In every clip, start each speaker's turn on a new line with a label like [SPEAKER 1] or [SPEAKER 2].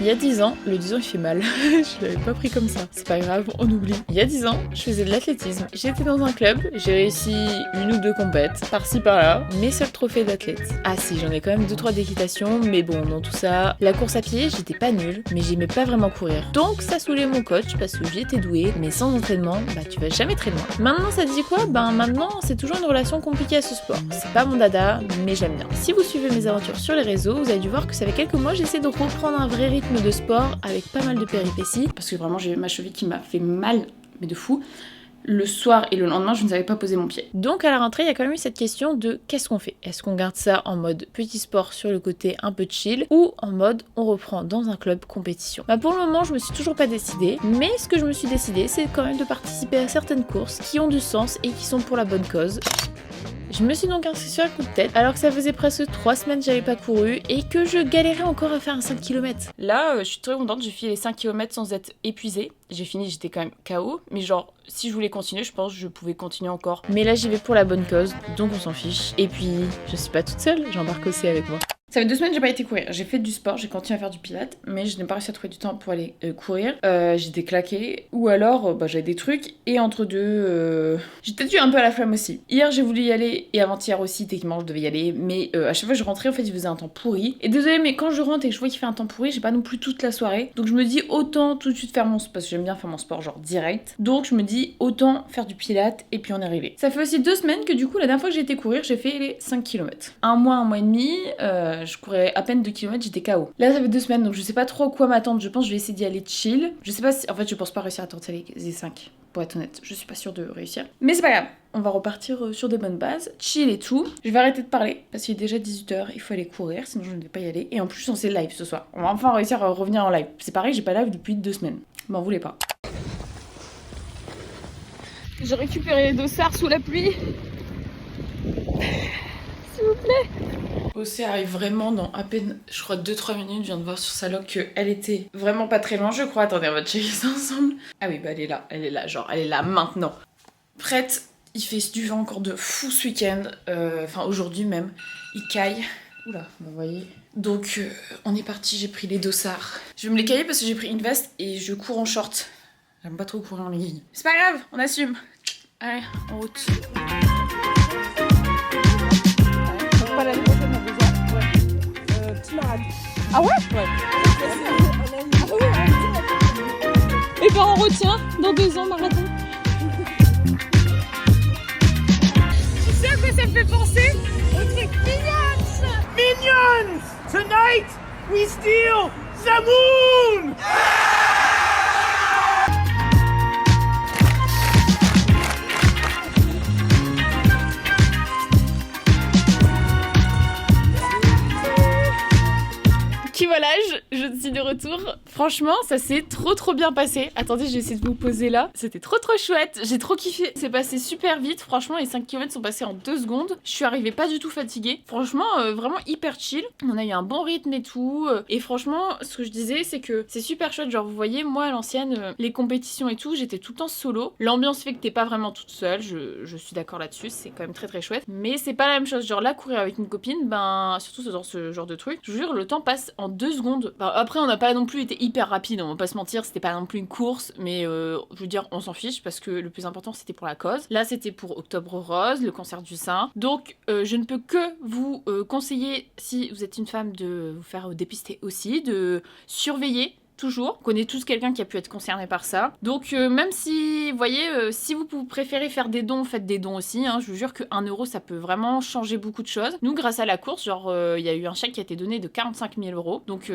[SPEAKER 1] Il y a 10 ans, le 10 ans il fait mal, je l'avais pas pris comme ça, c'est pas grave, on oublie. Il y a 10 ans, je faisais de l'athlétisme. J'étais dans un club, j'ai réussi une ou deux compètes, par-ci par-là, mes seuls trophées d'athlète. Ah si, j'en ai quand même 2-3 d'équitation, mais bon, dans tout ça, la course à pied, j'étais pas nulle, mais j'aimais pas vraiment courir. Donc ça saoulait mon coach, parce que j'étais douée, mais sans entraînement, bah tu vas jamais très loin. Maintenant ça te dit quoi? Ben maintenant, c'est toujours une relation compliquée à ce sport. C'est pas mon dada, mais j'aime bien. Si vous suivez mes aventures sur les réseaux, vous avez dû voir que ça fait quelques mois, j'essaie de reprendre un vrai rythme de sport avec pas mal de péripéties. Parce que vraiment, j'ai ma cheville qui m'a fait mal, mais de fou. Le soir et le lendemain, je ne savais pas poser mon pied. Donc à la rentrée, il y a quand même eu cette question de qu'est-ce qu'on fait? Est-ce qu'on garde ça en mode petit sport sur le côté un peu chill ou en mode on reprend dans un club compétition? Bah pour le moment, je me suis toujours pas décidée, mais ce que je me suis décidée, c'est quand même de participer à certaines courses qui ont du sens et qui sont pour la bonne cause. Je me suis donc inscrite sur un coup de tête, alors que ça faisait presque 3 semaines que j'avais pas couru et que je galérais encore à faire un 5 km. Là, je suis très contente, j'ai fait les 5 km sans être épuisée. J'ai fini, j'étais quand même KO, mais genre, si je voulais continuer, je pense que je pouvais continuer encore. Mais là, j'y vais pour la bonne cause, donc on s'en fiche. Et puis, je suis pas toute seule, j'embarque aussi avec moi. Ça fait 2 semaines que j'ai pas été courir. J'ai fait du sport, j'ai continué à faire du pilates, mais je n'ai pas réussi à trouver du temps pour aller courir. J'étais claquée, ou alors j'avais des trucs, et entre deux, j'ai peut-être eu un peu à la flamme aussi. Hier j'ai voulu y aller, et avant-hier aussi, techniquement je devais y aller, mais à chaque fois que je rentrais, en fait il faisait un temps pourri. Et désolé, mais quand je rentre et que je vois qu'il fait un temps pourri, j'ai pas non plus toute la soirée. Donc je me dis autant tout de suite faire mon sport, parce que j'aime bien faire mon sport genre direct. Donc je me dis autant faire du pilates, et puis on est arrivé. Ça fait aussi 2 semaines que du coup, la dernière fois que j'ai été courir, j'ai fait les 5 km. Un mois et demi, je courais à peine 2 km, j'étais KO. Là, ça fait 2 semaines, donc je sais pas trop quoi m'attendre. Je pense que je vais essayer d'y aller chill. Je sais pas si... En fait, je pense pas réussir à tenter les 5, pour être honnête. Je suis pas sûre de réussir. Mais c'est pas grave. On va repartir sur des bonnes bases. Chill et tout. Je vais arrêter de parler, parce qu'il est déjà 18h. Il faut aller courir, sinon je ne vais pas y aller. Et en plus, on s'est live ce soir. On va enfin réussir à revenir en live. C'est pareil, j'ai pas live depuis 2 semaines. M'en voulez pas. J'ai récupéré les dossards sous la pluie. S'il vous plaît. Bossé arrive vraiment dans à peine, je crois 2-3 minutes, je viens de voir sur sa log qu'elle était vraiment pas très loin, je crois. Attendez, on va checker ça ensemble. Ah oui, bah elle est là, genre elle est là maintenant. Prête, il fait du vent encore de fou ce week-end, enfin aujourd'hui même, il caille. Oula, vous voyez. Donc on est parti, j'ai pris les dossards. Je vais me les cailler parce que j'ai pris une veste et je cours en short. J'aime pas trop courir en legging. C'est pas grave, on assume. Allez, en route.
[SPEAKER 2] Pas l'année prochaine, on a déjà. Ouais. Petit marathon. Ah ouais? Ouais. Et ben on retient dans 2 ans marathon. Tu sais à quoi ça me fait penser? Au truc Minions!
[SPEAKER 3] Minions! Tonight, we steal the moon!
[SPEAKER 1] Voilà, je suis de retour. Franchement, ça s'est trop bien passé. Attendez, je vais essayer de vous poser là. C'était trop chouette. J'ai trop kiffé. C'est passé super vite. Franchement, les 5 km sont passés en 2 secondes. Je suis arrivée pas du tout fatiguée. Franchement, vraiment hyper chill. On a eu un bon rythme et tout. Et franchement, ce que je disais, c'est que c'est super chouette. Genre, vous voyez, moi à l'ancienne, les compétitions et tout, j'étais tout le temps solo. L'ambiance fait que t'es pas vraiment toute seule. Je suis d'accord là-dessus. C'est quand même très chouette. Mais c'est pas la même chose. Genre là, courir avec une copine, ben, surtout dans ce genre de truc, je vous jure, le temps passe en 2 secondes. Enfin, après, on n'a pas non plus été hyper rapide, on va pas se mentir, c'était pas non plus une course, mais je veux dire, on s'en fiche parce que le plus important c'était pour la cause. Là, c'était pour Octobre Rose, le cancer du sein. Donc, je ne peux que vous conseiller, si vous êtes une femme, de vous faire dépister aussi, de surveiller. Toujours. On connaît tous quelqu'un qui a pu être concerné par ça. Donc même si, vous voyez, si vous préférez faire des dons, faites des dons aussi. Hein. Je vous jure que 1 euro, ça peut vraiment changer beaucoup de choses. Nous, grâce à la course, genre, il y a eu un chèque qui a été donné de 45 000 euros. Donc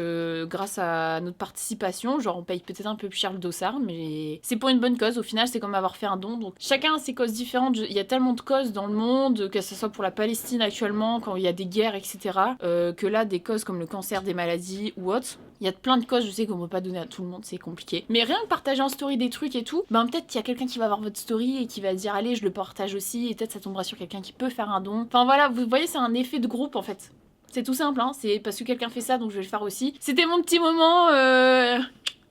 [SPEAKER 1] grâce à notre participation, genre, on paye peut-être un peu plus cher le dossard, mais c'est pour une bonne cause. Au final, c'est comme avoir fait un don. Donc chacun a ses causes différentes. Il y a tellement de causes dans le monde, que ce soit pour la Palestine actuellement, quand il y a des guerres, etc., que là, des causes comme le cancer, des maladies ou autres. Il y a plein de causes, je sais qu'on peut pas donner à tout le monde, c'est compliqué. Mais rien que partager en story des trucs et tout, ben peut-être qu'il y a quelqu'un qui va voir votre story et qui va dire allez, je le partage aussi, et peut-être ça tombera sur quelqu'un qui peut faire un don. Enfin voilà, vous voyez, c'est un effet de groupe en fait. C'est tout simple, hein, c'est parce que quelqu'un fait ça, donc je vais le faire aussi. C'était mon petit moment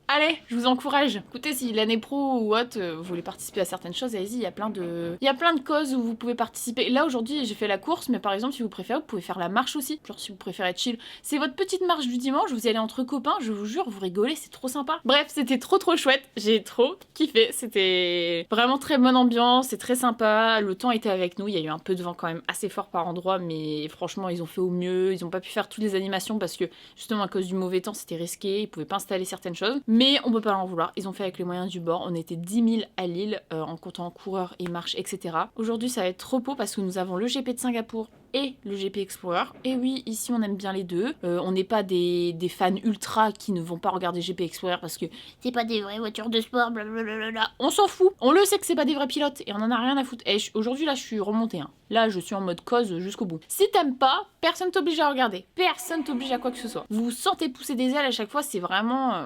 [SPEAKER 1] Allez, je vous encourage. Écoutez, si l'année pro ou autre, vous voulez participer à certaines choses, allez-y, il y a plein de causes où vous pouvez participer. Là, aujourd'hui, j'ai fait la course, mais par exemple, si vous préférez, vous pouvez faire la marche aussi. Genre, si vous préférez être chill. C'est votre petite marche du dimanche, vous y allez entre copains, je vous jure, vous rigolez, c'est trop sympa. Bref, c'était trop chouette. J'ai trop kiffé. C'était vraiment très bonne ambiance, c'est très sympa. Le temps était avec nous, il y a eu un peu de vent quand même assez fort par endroit, mais franchement, ils ont fait au mieux. Ils ont pas pu faire toutes les animations parce que, justement, à cause du mauvais temps, c'était risqué. Ils pouvaient pas installer certaines choses. Mais on peut pas leur vouloir, ils ont fait avec les moyens du bord. On était 10 000 à Lille en comptant coureurs et marches, etc. Aujourd'hui, ça va être trop beau parce que nous avons le GP de Singapour et le GP Explorer. Et oui, ici on aime bien les deux. On n'est pas des fans ultra qui ne vont pas regarder GP Explorer parce que c'est pas des vraies voitures de sport, blablabla. On s'en fout. On le sait que c'est pas des vrais pilotes et on en a rien à foutre. Et aujourd'hui là, je suis remontée. Hein. Là, je suis en mode cause jusqu'au bout. Si t'aimes pas, personne t'oblige à regarder. Personne t'oblige à quoi que ce soit. Vous vous sentez pousser des ailes à chaque fois, c'est vraiment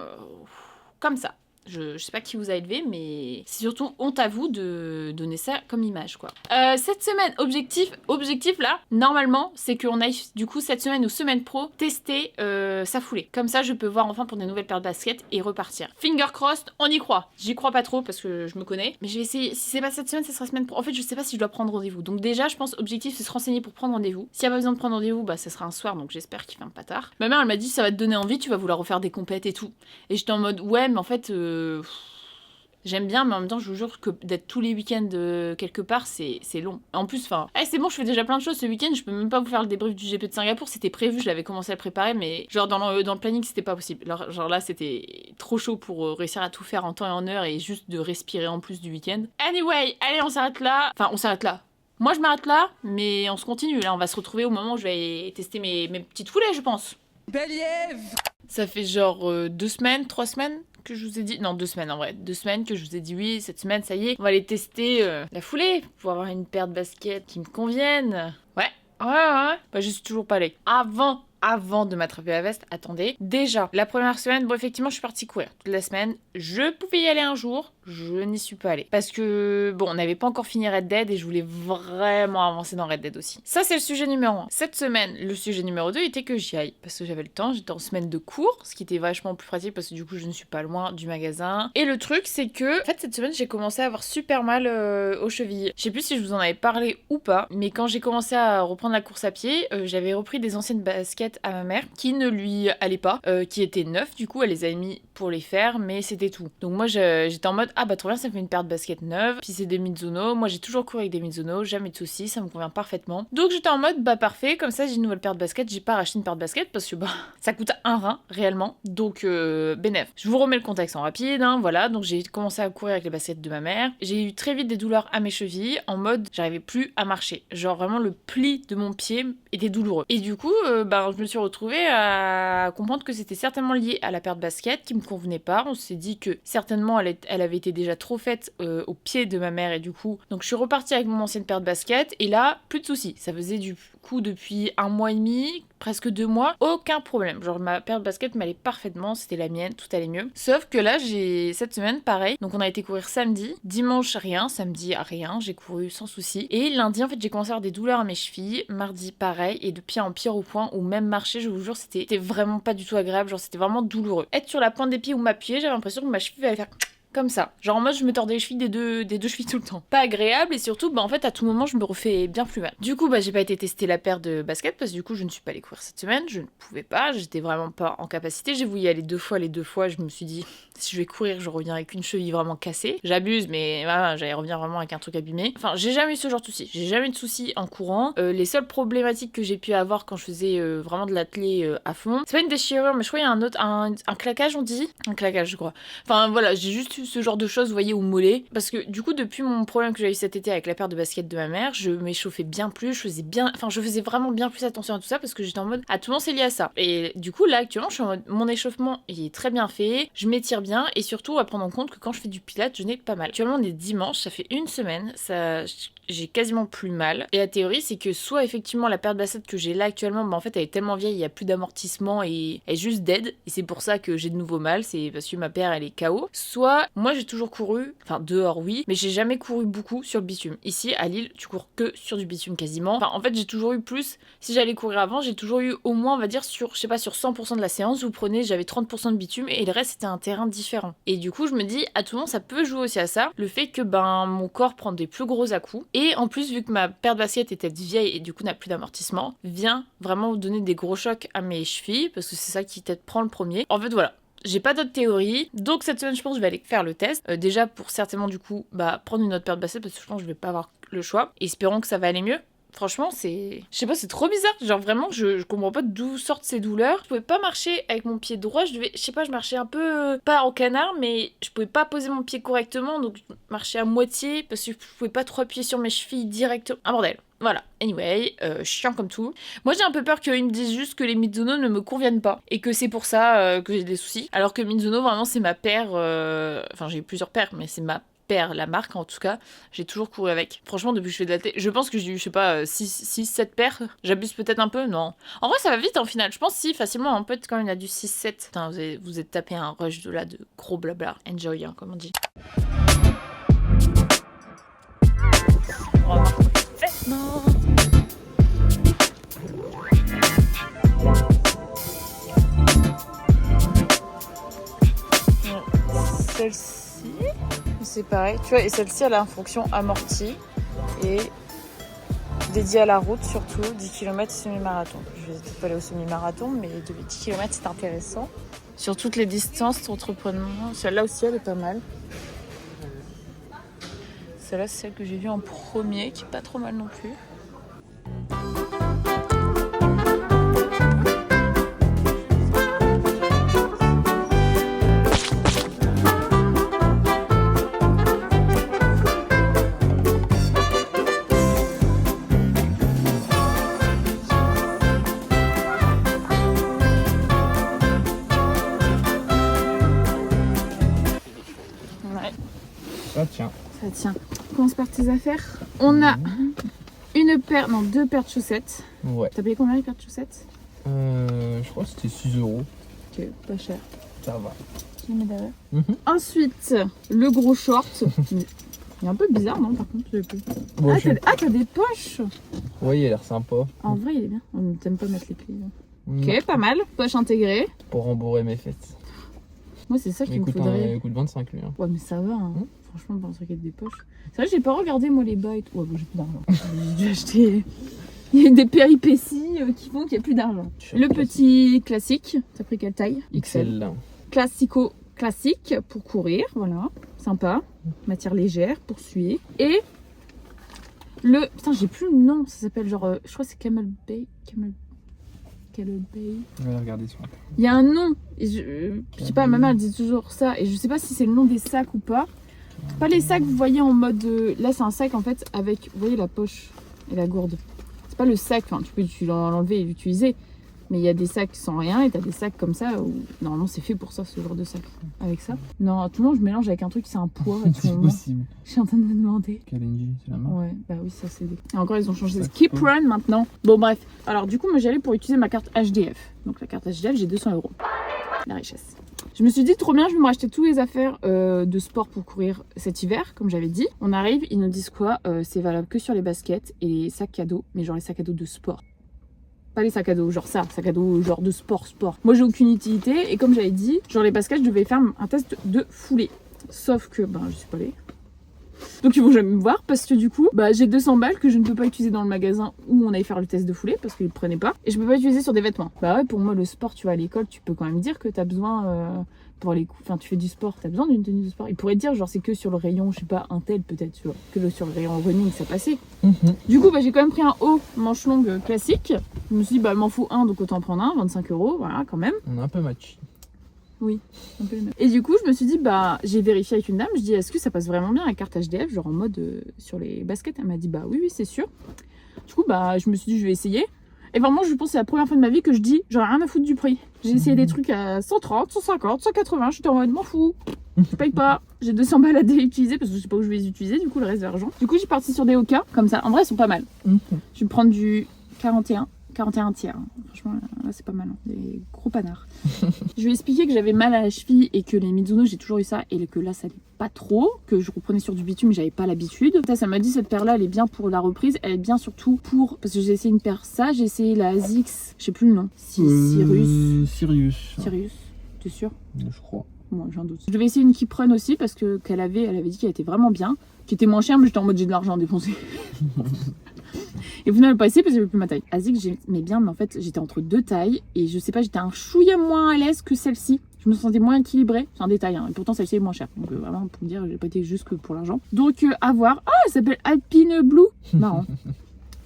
[SPEAKER 1] comme ça. Je sais pas qui vous a élevé, mais c'est surtout honte à vous de donner ça comme image, quoi. Cette semaine, objectif là, normalement, c'est qu'on aille, du coup, cette semaine ou semaine pro, tester sa foulée. Comme ça, je peux voir enfin pour des nouvelles paires de baskets et repartir. Finger crossed, on y croit. J'y crois pas trop parce que je me connais, mais je vais essayer. Si c'est pas cette semaine, ça sera semaine pro. En fait, je sais pas si je dois prendre rendez-vous. Donc déjà, je pense, objectif, c'est se renseigner pour prendre rendez-vous. S'il y a pas besoin de prendre rendez-vous, bah, ça sera un soir, donc j'espère qu'il ferme pas tard. Ma mère, elle m'a dit, ça va te donner envie, tu vas vouloir refaire des compètes et tout. Et j'étais en mode, ouais, mais en fait, j'aime bien, mais en même temps, je vous jure que d'être tous les week-ends quelque part, c'est long. En plus, enfin, c'est bon, je fais déjà plein de choses ce week-end, je peux même pas vous faire le débrief du GP de Singapour, c'était prévu, je l'avais commencé à le préparer, mais genre dans le planning, c'était pas possible. Genre là, c'était trop chaud pour réussir à tout faire en temps et en heure et juste de respirer en plus du week-end. Anyway, allez, on s'arrête là. Enfin, on s'arrête là. Moi, je m'arrête là, mais on se continue. Là, on va se retrouver au moment où je vais tester mes petites foulées, je pense.
[SPEAKER 2] Beliève.
[SPEAKER 1] Ça fait genre 2 semaines, 3 semaines que je vous ai dit... Non, 2 semaines en vrai. 2 semaines que je vous ai dit oui, cette semaine, ça y est. On va aller tester la foulée pour avoir une paire de baskets qui me conviennent. Ouais. Bah, je suis toujours pas allée. Avant de m'attraper la veste, attendez. Déjà, la première semaine, bon, effectivement, je suis partie courir toute la semaine. Je pouvais y aller un jour, je n'y suis pas allée. Parce que, bon, on n'avait pas encore fini Red Dead et je voulais vraiment avancer dans Red Dead aussi. Ça, c'est le sujet numéro 1. Cette semaine, le sujet numéro 2 était que j'y aille. Parce que j'avais le temps, j'étais en semaine de cours, ce qui était vachement plus pratique parce que du coup, je ne suis pas loin du magasin. Et le truc, c'est que, en fait, cette semaine, j'ai commencé à avoir super mal aux chevilles. Je sais plus si je vous en avais parlé ou pas, mais quand j'ai commencé à reprendre la course à pied, j'avais repris des anciennes baskets à ma mère qui ne lui allaient pas, qui étaient neuves, du coup, elle les avait mis pour les faire, mais c'était tout. Donc moi, j'étais en mode, ah bah trop bien, ça me fait une paire de baskets neuves, puis c'est des Mizuno, moi j'ai toujours couru avec des Mizuno, jamais de soucis, ça me convient parfaitement. Donc j'étais en mode, bah parfait, comme ça j'ai une nouvelle paire de baskets, j'ai pas racheté une paire de baskets parce que bah ça coûte un rein réellement, donc bénef. Je vous remets le contexte en rapide, hein, voilà, donc j'ai commencé à courir avec les baskets de ma mère, j'ai eu très vite des douleurs à mes chevilles, en mode j'arrivais plus à marcher, genre vraiment le pli de mon pied était douloureux. Et du coup, bah je me suis retrouvée à comprendre que c'était certainement lié à la paire de baskets qui me convenait pas. On s'est dit que certainement elle avait été déjà trop faite au pied de ma mère et du coup, donc je suis repartie avec mon ancienne paire de baskets et là, plus de soucis. Ça faisait du coup depuis 1 mois et demi, presque 2 mois, aucun problème. Genre ma paire de baskets m'allait parfaitement, c'était la mienne, tout allait mieux. Sauf que là, j'ai cette semaine, pareil. Donc on a été courir samedi, dimanche rien, samedi rien, j'ai couru sans souci. Et lundi, en fait, j'ai commencé à avoir des douleurs à mes chevilles, mardi pareil, et de pire en pire au point où même marcher, je vous jure, c'était vraiment pas du tout agréable, genre c'était vraiment douloureux. Être sur la pointe des pieds ou m'appuyer, j'avais l'impression que ma cheville allait faire comme ça. Genre en mode je me tordais les chevilles des deux chevilles tout le temps. Pas agréable et surtout bah en fait à tout moment je me refais bien plus mal. Du coup bah j'ai pas été tester la paire de baskets parce que du coup je ne suis pas allée courir cette semaine, je ne pouvais pas, j'étais vraiment pas en capacité. J'ai voulu y aller 2 fois, les 2 fois je me suis dit si je vais courir je reviens avec une cheville vraiment cassée. J'abuse mais voilà, j'allais revenir vraiment avec un truc abîmé. Enfin j'ai jamais eu ce genre de soucis, j'ai jamais eu de soucis en courant. Les seules problématiques que j'ai pu avoir quand je faisais vraiment de l'athlé à fond, c'est pas une déchirure mais je crois qu'il y a un autre, un claquage on dit. Un claquage je crois. Enfin voilà j'ai juste ce genre de choses, vous voyez, au mollet. Parce que du coup, depuis mon problème que j'ai eu cet été avec la paire de baskets de ma mère, je m'échauffais bien plus, je faisais vraiment bien plus attention à tout ça parce que j'étais en mode, à tout le monde c'est lié à ça. Et du coup, là, actuellement, je suis en mode, mon échauffement il est très bien fait, je m'étire bien et surtout à prendre en compte que quand je fais du pilates, je n'ai pas mal. Actuellement, on est dimanche, ça fait 1 semaine, j'ai quasiment plus mal. Et la théorie, c'est que soit effectivement la paire de baskets que j'ai là actuellement, bah en fait elle est tellement vieille, il y a plus d'amortissement et elle est juste dead. Et c'est pour ça que j'ai de nouveau mal, c'est parce que ma paire elle est KO. Soit Moi j'ai toujours couru, enfin dehors oui, mais j'ai jamais couru beaucoup sur le bitume. Ici à Lille, tu cours que sur du bitume quasiment. Enfin en fait j'ai toujours eu plus, si j'allais courir avant, j'ai toujours eu au moins on va dire sur, je sais pas, sur 100% de la séance, vous prenez, j'avais 30% de bitume et le reste c'était un terrain différent. Et du coup je me dis, à tout moment ça peut jouer aussi à ça, le fait que mon corps prend des plus gros à-coups. Et en plus vu que ma paire de baskets était vieille et du coup n'a plus d'amortissement, vient vraiment donner des gros chocs à mes chevilles, parce que c'est ça qui peut-être prend le premier. En fait voilà. J'ai pas d'autres théories, donc cette semaine je pense que je vais aller faire le test. Déjà pour certainement du coup prendre une autre paire de baskets parce que je pense que je vais pas avoir le choix. Espérons que ça va aller mieux. Franchement c'est... Je sais pas, c'est trop bizarre. Genre vraiment je comprends pas d'où sortent ces douleurs. Je pouvais pas marcher avec mon pied droit. Je sais pas, je marchais un peu... pas en canard mais je pouvais pas poser mon pied correctement. Donc je marchais à moitié parce que je pouvais pas trop appuyer sur mes chevilles directement. Un bordel. Voilà, anyway, chiant comme tout. Moi j'ai un peu peur qu'ils me disent juste que les Mizuno ne me conviennent pas et que c'est pour ça que j'ai des soucis. Alors que Mizuno vraiment c'est ma paire, enfin j'ai eu plusieurs paires mais c'est ma paire, la marque en tout cas, j'ai toujours couru avec. Franchement depuis que je fais de la télé, je pense que j'ai eu je sais pas 6-7 paires, j'abuse peut-être un peu, non. En vrai ça va vite en final, je pense si facilement un peu quand il y a du 6-7. Putain vous êtes tapé un rush de là de gros blabla, enjoy hein, comme on dit. Non. Celle-ci, c'est pareil, tu vois, et celle-ci elle a une fonction amortie et dédiée à la route surtout, 10 km semi-marathon. Je vais peut-être pas aller au semi-marathon, mais de 10 km c'est intéressant. Sur toutes les distances d'entreprenement, celle-là aussi elle est pas mal. Celle-là, c'est celle que j'ai vue en premier, qui est pas trop mal non plus. Ouais.
[SPEAKER 4] Ça tient.
[SPEAKER 1] Ça tient. On commence par tes affaires. On a deux paires de chaussettes.
[SPEAKER 4] Ouais.
[SPEAKER 1] T'as payé combien les paires de chaussettes?
[SPEAKER 4] Je crois que c'était 6 €.
[SPEAKER 1] Ok, pas cher.
[SPEAKER 4] Ça va.
[SPEAKER 1] Je les mets derrière. Ensuite, le gros short. Il est un peu bizarre, non? Par contre,
[SPEAKER 4] Bon,
[SPEAKER 1] t'as des poches.
[SPEAKER 4] Ouais, il a l'air sympa.
[SPEAKER 1] En vrai, il est bien. On t'aime pas mettre les plis.
[SPEAKER 4] Non.
[SPEAKER 1] Ok, pas mal. Poche intégrée.
[SPEAKER 4] Pour rembourrer mes fêtes.
[SPEAKER 1] Moi, c'est ça qu'il me
[SPEAKER 4] Il
[SPEAKER 1] faudrait.
[SPEAKER 4] coûte 25 lui. Hein.
[SPEAKER 1] Ouais, mais ça va. Hein. Franchement, pour un truc avec des poches. C'est vrai, j'ai pas regardé moi les bas et tout. Ouais, bon, j'ai plus d'argent. J'ai dû acheter. Il y a des péripéties qui font qu'il n'y a plus d'argent. Le petit classique. T'as pris quelle taille?
[SPEAKER 4] XL.
[SPEAKER 1] Classico classique pour courir. Voilà. Sympa. Matière légère pour suer. Et le. Putain, j'ai plus le nom. Ça s'appelle genre. Je crois que c'est Camel Bay.
[SPEAKER 4] On va regarder sur Internet.
[SPEAKER 1] Il y a un nom. Et je sais pas, ma mère elle dit toujours ça. Et je sais pas si c'est le nom des sacs ou pas. Pas les sacs, vous voyez en mode. Là, c'est un sac en fait avec. Vous voyez la poche et la gourde. C'est pas le sac, enfin, tu peux l'enlever et l'utiliser. Mais il y a des sacs sans rien et t'as des sacs comme ça où normalement c'est fait pour ça, ce genre de sac. Avec ça. Non, tout le monde je mélange avec un truc, c'est un poids.
[SPEAKER 4] C'est possible.
[SPEAKER 1] Je suis en train de me demander.
[SPEAKER 4] Kalenji, c'est la marque.
[SPEAKER 1] Ouais, bah oui, ça c'est. Et encore, ils ont changé. Keep Run maintenant. Bon, bref. Alors, du coup, moi j'allais pour utiliser ma carte HDF. Donc, la carte HDF, j'ai 200 €. La richesse. Je me suis dit, trop bien, je vais me racheter toutes les affaires de sport pour courir cet hiver, comme j'avais dit. On arrive, ils nous disent quoi? C'est valable que sur les baskets et les sacs cadeaux, mais genre les sacs à dos de sport. Pas les sacs à dos, genre ça, sacs à dos genre de sport. Moi, j'ai aucune utilité et comme j'avais dit, genre les baskets, je devais faire un test de foulée. Sauf que, je suis pas allée. Donc ils vont jamais me voir parce que du coup, j'ai 200 balles que je ne peux pas utiliser dans le magasin où on allait faire le test de foulée parce qu'ils ne prenaient pas. Et je peux pas utiliser sur des vêtements. Bah ouais, pour moi, le sport, tu vas à l'école, tu peux quand même dire que t'as besoin pour les coups. Enfin, tu fais du sport, t'as besoin d'une tenue de sport. Ils pourraient dire, genre, c'est que sur le rayon, je sais pas, un tel peut-être, tu vois, que sur le rayon running, ça passait. Du coup, j'ai quand même pris un haut manche longue classique. Je me suis dit, il m'en faut un, donc autant prendre un, 25 €, voilà, quand même.
[SPEAKER 4] On a un peu match.
[SPEAKER 1] Oui, un peu le même. Et du coup, je me suis dit, j'ai vérifié avec une dame, je dis, est-ce que ça passe vraiment bien la carte HDF, genre en mode sur les baskets? Elle m'a dit, oui, c'est sûr. Du coup, je me suis dit, je vais essayer. Et vraiment, je pense que c'est la première fois de ma vie que je dis, j'en ai rien à foutre du prix. J'ai essayé des trucs à 130, 150, 180, j'étais en mode, m'en fous. Je paye pas. J'ai 200 balles à utiliser parce que je sais pas où je vais les utiliser, du coup, le reste de l'argent. Du coup, j'ai parti sur des Oka, comme ça. En vrai, ils sont pas mal. Je vais prendre du 41, 41 tiers. Hein. Franchement, là, c'est pas mal. Hein. Des gros panards. Je lui ai expliqué que j'avais mal à la cheville et que les Mizuno, j'ai toujours eu ça. Et que là, ça allait pas trop. Que je reprenais sur du bitume, mais j'avais pas l'habitude. Ça m'a dit, cette paire-là, elle est bien pour la reprise. Elle est bien surtout pour... Parce que j'ai essayé une paire ça. J'ai essayé la ASICS. Je sais plus le nom. Sirius. T'es sûr?
[SPEAKER 4] Je crois.
[SPEAKER 1] Moi, j'en doute. Je devais essayer une Keep Run aussi parce que elle avait dit qu'elle était vraiment bien. Qui était moins chère, mais j'étais en mode j'ai de l'argent à dépenser. Et vous n'avez pas essayé parce que j'avais plus ma taille. ASICS, j'aimais bien, mais en fait, j'étais entre deux tailles. Et je sais pas, j'étais un chouïa moins à l'aise que celle-ci. Je me sentais moins équilibrée. C'est un détail, hein. Et pourtant, celle-ci est moins chère. Donc, vraiment, pour me dire, j'ai pas été juste que pour l'argent. Donc, à voir. Ah, elle s'appelle Alpine Blue. Marrant.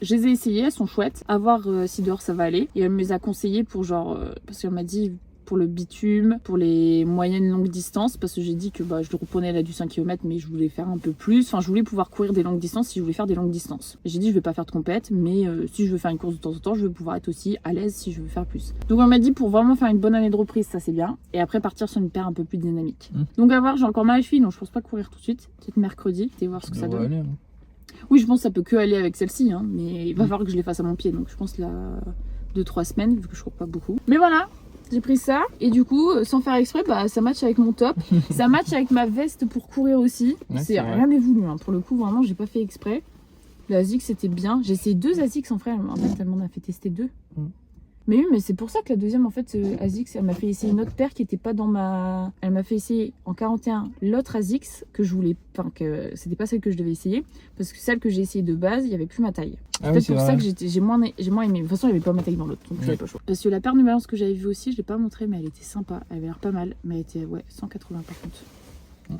[SPEAKER 1] Je les ai essayées, elles sont chouettes. À voir si dehors ça va aller. Et elle me les a conseillées pour genre. Parce qu'elle m'a dit. Pour le bitume, pour les moyennes longues distances, parce que j'ai dit que je le reprenais là du 5 km, mais je voulais faire un peu plus. Enfin, je voulais pouvoir courir des longues distances si je voulais faire des longues distances. J'ai dit, je vais pas faire de compète, mais si je veux faire une course de temps en temps, je veux pouvoir être aussi à l'aise si je veux faire plus. Donc, on m'a dit pour vraiment faire une bonne année de reprise, ça c'est bien. Et après, partir sur une paire un peu plus dynamique. Donc, à voir, j'ai encore mal à la cheville, donc je pense pas courir tout de suite. Peut-être mercredi, et voir ce que ça donne.
[SPEAKER 4] Aller, hein.
[SPEAKER 1] Oui, je pense que ça peut que aller avec celle-ci, hein, mais il va falloir que je les fasse à mon pied. Donc, je pense là 2-3 semaines, vu que je cours pas beaucoup. Mais voilà. J'ai pris ça et du coup, sans faire exprès, ça match avec mon top. Ça match avec ma veste pour courir aussi.
[SPEAKER 4] Ouais,
[SPEAKER 1] c'est rien n'est voulu. Hein. Pour le coup, vraiment, j'ai pas fait exprès. La ASICS, c'était bien. J'ai essayé 2 ASICS en frère. En fait, elle m'en a fait tester 2. Mais oui, mais c'est pour ça que la deuxième, en fait, ASICS, elle m'a fait essayer une autre paire qui était pas dans ma... Elle m'a fait essayer en 41 l'autre ASICS que je voulais... Enfin, que c'était pas celle que je devais essayer. Parce que celle que j'ai essayée de base, il y avait plus ma taille.
[SPEAKER 4] Ah
[SPEAKER 1] peut-être
[SPEAKER 4] oui,
[SPEAKER 1] pour
[SPEAKER 4] vrai.
[SPEAKER 1] ça que j'ai moins aimé. De toute façon, il n'y avait pas ma taille dans l'autre, donc j'avais pas le choix. Parce que la paire de balance que j'avais vue aussi, je l'ai pas montrée, mais elle était sympa. Elle avait l'air pas mal, mais elle était 180 par contre.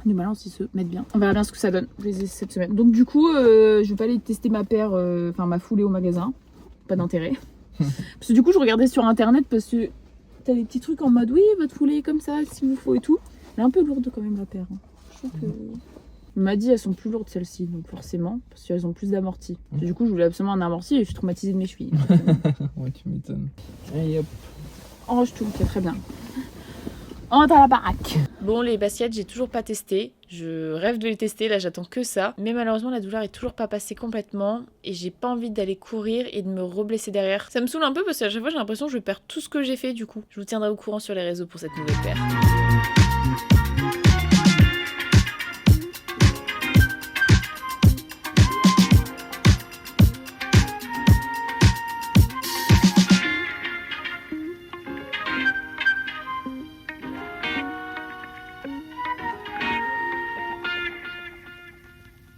[SPEAKER 1] Les balances, ils se mettent bien. On verra bien ce que ça donne. Je les ai cette semaine. Donc du coup, je vais pas aller tester ma paire, ma foulée au magasin. Pas d'intérêt. Parce que du coup, je regardais sur internet parce que t'as des petits trucs en mode oui, votre foulée comme ça, s'il vous faut et tout. Elle est un peu lourde quand même la paire. Hein. Je trouve que... On m'a dit elles sont plus lourdes celles-ci, donc forcément, parce qu'elles ont plus d'amorti. Du coup, je voulais absolument un amorti et je suis traumatisée de mes chevilles.
[SPEAKER 4] Ouais, tu m'étonnes. Allez hop.
[SPEAKER 1] On range tout, ok, très bien. On rentre à la baraque.
[SPEAKER 5] Bon, les baskets, j'ai toujours pas testé. Je rêve de les tester, là j'attends que ça. Mais malheureusement, la douleur est toujours pas passée complètement. Et j'ai pas envie d'aller courir et de me reblesser derrière. Ça me saoule un peu parce qu'à chaque fois, j'ai l'impression que je perds tout ce que j'ai fait du coup. Je vous tiendrai au courant sur les réseaux pour cette nouvelle paire.